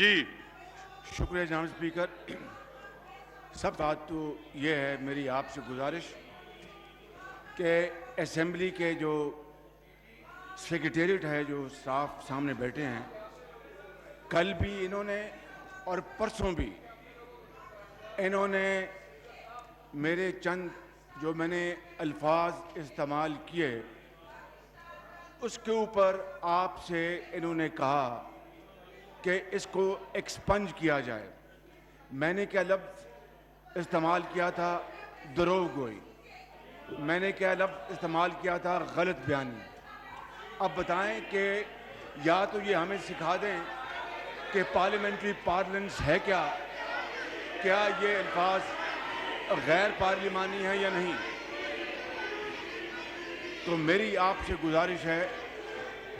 जी शुक्रिया जनाब स्पीकर। सब बात तो ये है, मेरी आपसे गुजारिश कि असेंबली के जो सेक्रेटेरिएट है, जो स्टाफ सामने बैठे हैं, कल भी इन्होंने और परसों भी इन्होंने मेरे चंद जो मैंने अल्फाज इस्तेमाल किए उसके ऊपर आपसे इन्होंने कहा कि इसको एक्सपंज किया जाए। मैंने क्या लफ्ज़ इस्तेमाल किया था? दरोगोई। मैंने क्या लफ्ज़ इस्तेमाल किया था? गलत बयानी। अब बताएं कि या तो ये हमें सिखा दें कि पार्लियामेंट्री पार्लेंस है क्या ये अल्फाज गैर पार्लिमानी है या नहीं। तो मेरी आपसे गुजारिश है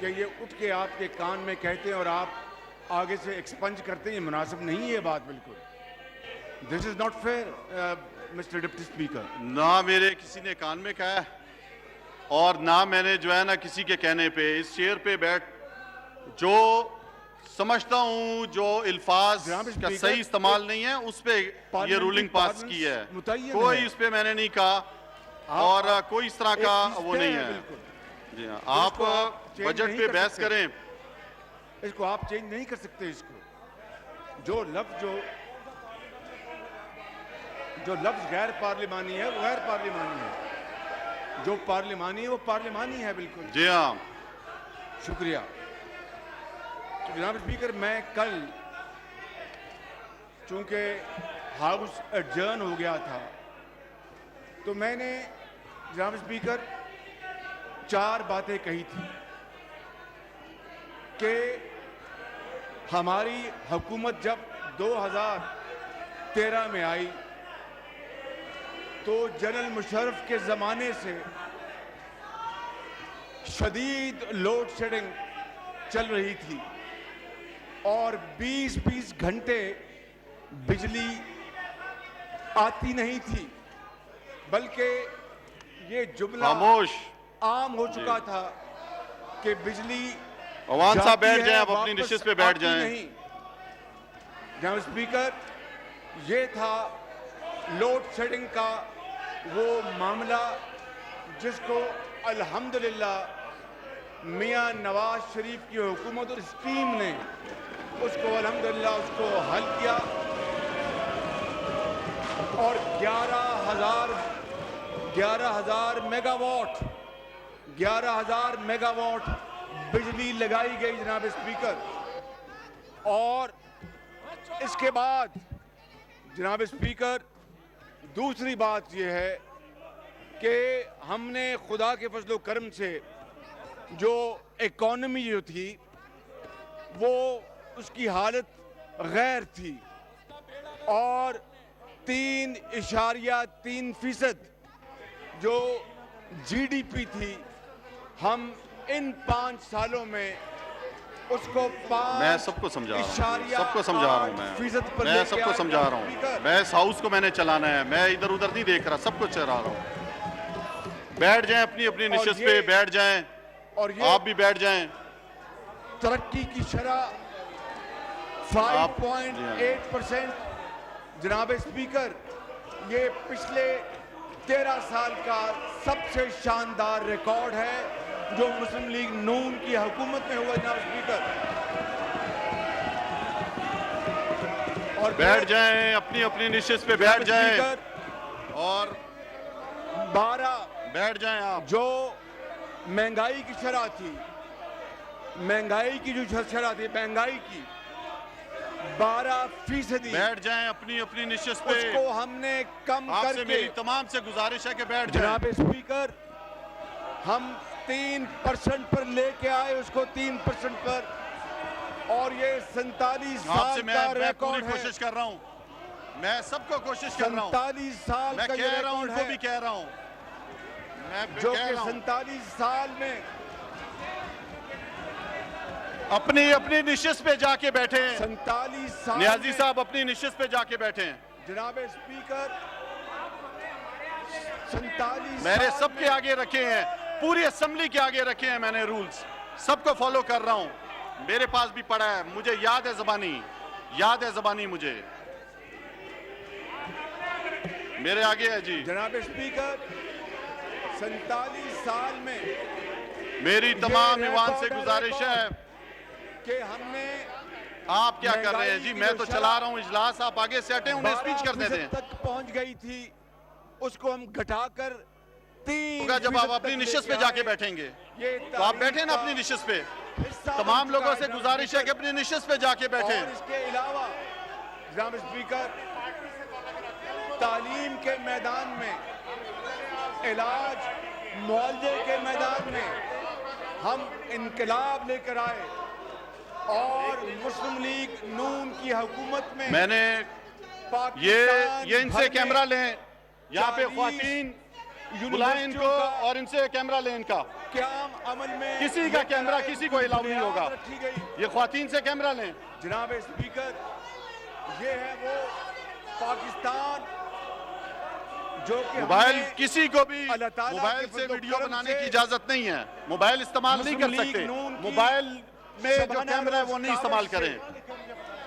कि ये उठ के आपके कान में कहते हैं और आप आगे से एक्सपंज करते हैं, ये मुनासिब नहीं है ये बात बिल्कुल। This is not fair mister deputy speaker. ना मेरे किसी ने कान में कहा है और ना मैंने जो है ना किसी के कहने पे इस चेयर पे बैठ जो समझता हूं जो अल्फाज का सही इस्तेमाल नहीं है उस पे ये रूलिंग पास की है। कोई उस पे मैंने नहीं कहा और कोई इस तरह का वो नहीं है। जी हाँ, आप बजट पे बहस करें, इसको आप चेंज नहीं कर सकते। इसको जो लफ्ज गैर पार्लिमानी है वो गैर पार्लिमानी है, जो पार्लिमानी है वो पार्लिमानी है बिल्कुल। जी हाँ, शुक्रिया। तो जनाब स्पीकर, मैं कल चूंकि हाउस एडजर्न हो गया था तो मैंने जनाब स्पीकर 4 बातें कही थी कि हमारी हुकूमत जब 2013 में आई तो जनरल मुशर्रफ के ज़माने से शदीद लोड शेडिंग चल रही थी और 20-20 घंटे बिजली आती नहीं थी, बल्कि ये जुमला खामोश आम हो चुका था कि बिजली अवान साहब बैठ जाएं, आप अपनी निशिस्त पे बैठ जाएं। जनाब स्पीकर, ये था लोड शेडिंग का वो मामला जिसको अल्हम्दुलिल्लाह मियां नवाज शरीफ की हुकूमत और स्कीम ने उसको अल्हम्दुलिल्लाह उसको हल किया और 11,000 मेगावाट बिजली लगाई गई जनाब स्पीकर। और इसके बाद जनाब स्पीकर दूसरी बात यह है कि हमने खुदा के फजलो करम से जो इकॉनमी जो थी वो उसकी हालत गैर थी और 3.3% जो GDP थी, हम इन 5 सालों में उसको मैं सबको समझा रहा हूँ, मैं सबको समझा रहा हूँ। मैं इस हाउस को मैंने चलाना है, मैं इधर उधर नहीं देख रहा, सबको चला रहा हूँ। बैठ जाएं अपनी अपनी निशिस्त पे, बैठ जाएं और आप भी बैठ जाएं। तरक्की की शरह 5.8% जनाब स्पीकर, ये पिछले 13 साल का सबसे शानदार रिकॉर्ड है जो मुस्लिम लीग नून की हुकूमत में हुआ जनाब स्पीकर। और बैठ जाएं अपनी अपनी निशिस्त पे, बैठ जाएं और 12 बैठ जाएं आप। जो महंगाई की शरह थी, महंगाई की 12%, बैठ जाएं अपनी अपनी निशिस्त पे। उसको हमने कम करके, मेरी तमाम से गुजारिश है कि बैठ जाएं। जनाब स्पीकर, हम 3% पर लेके आए उसको 3% पर, और ये 47 साल का रिकॉर्ड है। कोशिश कर रहा हूं, मैं सबको कोशिश कर रहा हूं। 47 साल मैं का ये कह रहा हूं, रिकॉर्ड उनको है भी कह रहा हूं, मैं जो कह कि रहा हूं। 47 साल में अपनी अपनी निशिस्त पे जाके बैठे हैं। 47 साल नियाजी साहब अपनी निशिस्त पे जाके बैठे हैं। जनाब स्पीकर, 47 मैंने सबके आगे रखे हैं, पूरी असेंबली के आगे रखे हैं मैंने रूल्स, सबको फॉलो कर रहा हूं। मेरे पास भी पड़ा है, मुझे याद है ज़बानी। याद है ज़बानी मुझे। मेरे आगे है जी। जनाब स्पीकर, 47 साल में मेरी तमाम ये ईवान से रिकॉर्ड है, गुजारिश है, कि हमने आप क्या कर रहे हैं जी? महंगाई मैं की तो जो चला रहा हूं इजलास, आप आगे से हटें, उन्हें स्पीच करने 12% दें। तक पहुंच गई थी, उसको हम घटाकर 3 होगा जब आप अपनी निशिस्त पे जाके बैठेंगे, तो आप बैठे ना अपनी निशिस्त पे। तमाम लोगों से गुजारिश है कि अपनी निशिस्त पे जाके बैठे। और इसके अलावा जनाब स्पीकर, तालीम के मैदान में, इलाज मुआवजे के मैदान में हम इनकलाब लेकर आए और मुस्लिम लीग नून की हुकूमत में मैंने ये इनसे कैमरा लें, यहाँ पे ख्वातीन बुलाएं इनको और इनसे कैमरा लें इनका। क्याम अमल में किसी का कैमरा किसी को अलाउ नहीं होगा। रखी गई। ये ख्वातीन से कैमरा लें। जनाब स्पीकर, ये है वो पाकिस्तान जो कि मोबाइल हमने किसी को भी अल्लाह ताला मोबाइल के से फजल वीडियो करम बनाने से की इजाजत नहीं है। मोबाइल इस्तेमाल नहीं कर मुस्लिम लीग सकते। नून की मोबाइल में जो शबाना कैमरा है वो रोज नहीं इस्तेमाल कागज करें। से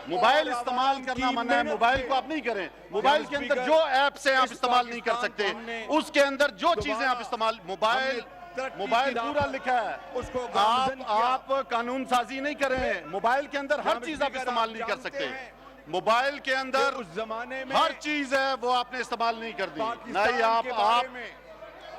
मोबाइल और इस्तेमाल आवाम करना की मना है, मेहनत मोबाइल से को आप नहीं करें। मोबाइल के अंदर स्पीकर, जो ऐप्स हैं आप इस इस्तेमाल नहीं कर पाकिस्तान सकते, को हमने उसके अंदर जो चीजें आप दोबारा इस्तेमाल मोबाइल हमने तरक्की मोबाइल की राह पूरा पर लिखा है। उसको गामजन किया। आप कानून साजी नहीं करें। मोबाइल के अंदर हर जनाब चीज आप स्पीकर, इस्तेमाल आप नहीं कर जानते सकते। हैं मोबाइल के अंदर उस जमाने में हर चीज है वो आपने इस्तेमाल नहीं कर दी। पाकिस्तान नहीं आप के बारे में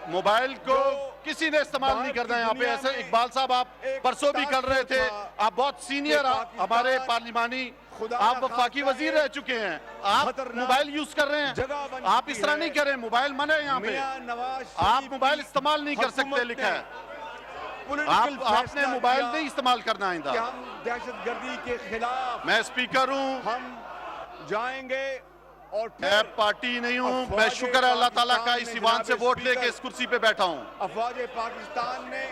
मोबाइल को जो किसी ने इस्तेमाल नहीं बाहर करना की है। यहाँ पे दुनिया ऐसे में इकबाल साहब आप एक परसों भी कर रहे थे, था आप बहुत सीनियर कि पाकिस्तान हमारे पार्लिमानी, खुदा आप ना वफाकी खास्ता वजीर है, रह चुके हैं, आप खतरनाक मोबाइल यूज कर रहे जगह हैं। बन आप चुकी इस तरह है। नहीं करें, मोबाइल मना है यहाँ पे। मियां नवाज आप शरीफ मोबाइल की इस्तेमाल नहीं कर सकते हुकूमत लिखा है। ने पॉलिटिकल आपने फैसला मोबाइल किया नहीं इस्तेमाल करना कि आइंदा। हम दहशतगर्दी के खिलाफ मैं स्पीकर हूँ, हम जाएंगे और मैं फिर पार्टी नहीं हूँ। मैं अफवाज शुक्र है अल्लाह ताला का पाकिस्तान इस ने ईवान से जनाब वोट स्पीकर, लेके इस कुर्सी पे बैठा हूँ। अफवाज पाकिस्तान ने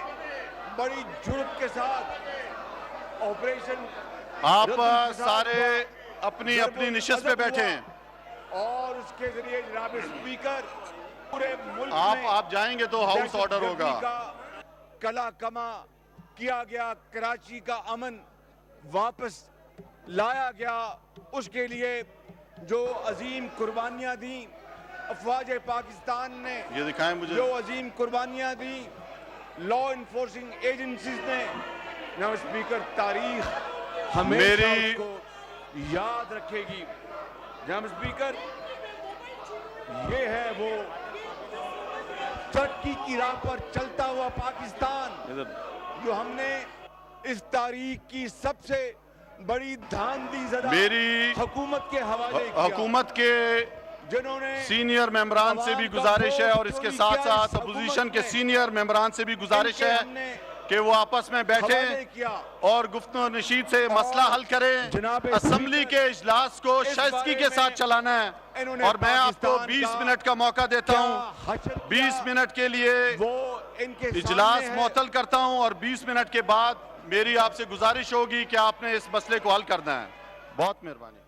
बड़ी जुर्त के साथ ऑपरेशन आप रद्द प्रसाद सारे हुआ, अपनी जरब अपनी निशिस्त पे अदब बैठे हुआ हैं। और उसके जरिए जनाब स्पीकर पूरे मुल्क में आप जाएंगे तो हाउस ऑर्डर होगा। कला कमा किया गया, कराची का अमन वापस लाया गया, उसके लिए जो अजीम कुर्बानियां दी अफवाज पाकिस्तान ने, ये दिखाएं मुझे। जो अजीम कुर्बानियां दी लॉ इन्फोर्सिंग एजेंसीज ने, जनाब स्पीकर, तारीख हमेशा मेरी- उसको याद रखेगी। जनाब स्पीकर, ये है वो तरक्की की राह पर चलता हुआ पाकिस्तान जो हमने इस तारीख की सबसे बड़ी धांधलीज़दा मेरी हुकूमत के हवाले किया, हुकूमत के जिन्होंने सीनियर मेंबरान से भी गुजारिश है और इसके साथ साथ अपोजिशन के सीनियर मेंबरान से भी गुजारिश है कि वो आपस में बैठे हवाले किया और गुफ्तगू नशीद से मसला हल करें। जनाब असेंबली के इजलास को इस शाइस्तगी बारे के साथ में चलाना है इन्होंने और मैं आपको पाकिस्तान 20 का मिनट का मौका देता क्या हूँ। हशर 20 किया, मिनट के लिए वो इनके इजलास सामने है। मुअत्तल करता हूँ और 20 मिनट के बाद मेरी आपसे गुजारिश होगी कि आपने इस मसले को हल करना है। बहुत मेहरबानी।